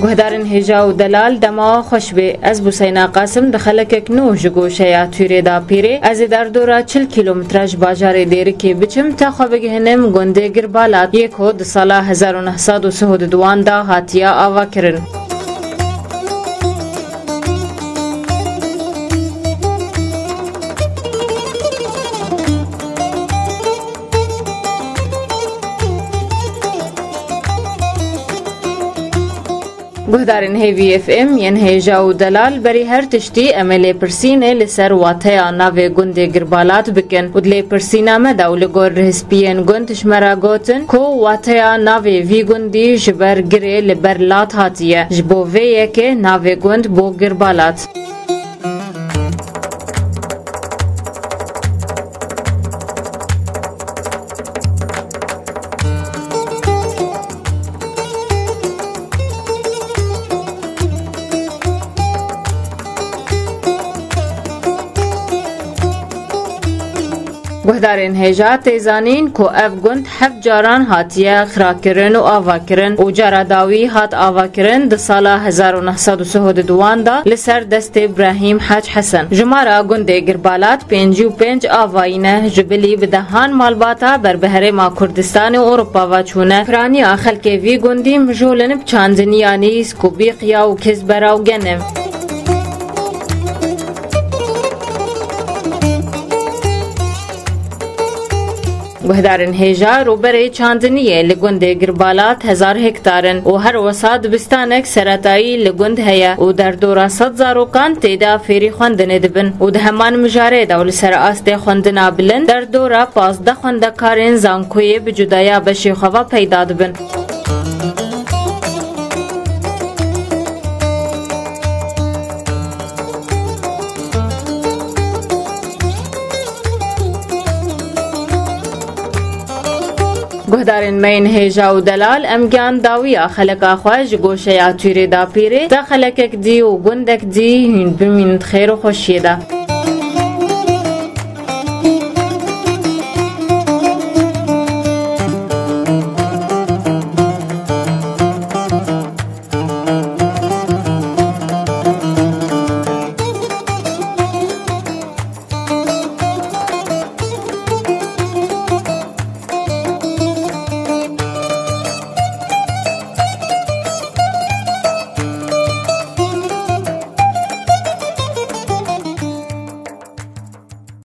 گهدارن هجا و دلال دما خوش به از بوسینا قاسم دخلک نو جگوشه یا توری دا پیره از در دورا 40 کیلومترش باجار دیری که بچم تا خواب گهنم گنده گربالات یکو د سال 1932 دا هاتیا آوا کرن. گهدارن هی اف ام ین هیجا و دلال بری هر تشتی عمل پرسینه لسر واته ناو گنده گربالات بکن و دلی پرسینا مدا و لگور رهسپین گندش مرا گوتن کو واته ناو وی گندی جبر گره لبر لات هاتیه جبو ویه که ناو گند بو گربالات. گهدارن هجا تیزانین کو اف گند حف جاران هاتیه خراکرن و آواکرن و جارا داوی هات آواکرن د سال 1932 دا لسر دست ابراهیم حاج حسن. جمارا گند گربالات 55 آواینه جبلی بدهان مالباتا بر بهره ما کردستان و اروپا و چونه فرانی آخل که وی گندی مجولن بچاندنیانی سکوبیقیا و کزبرا و گنم. گهدارن هجا روبره چاندنیه لگنده گربالات 1000 هکتارن و هر وساد بستانک سرطایی لگند هیا و در دورا 100 زاروکان تیدا فیری خوندنه دبن و ده همان مجاره دول سر آسته خوندنا بلن در دورا 15 خوندکارن زانکوی بجدایا بشی خوا پیدا دبن. گهدارن مین هجا و دلال امگان داویا خلقا خواج گوشه یا توری دا پیره تا خلقک دی و گندک دی هین بمینت خیر و خوشیده.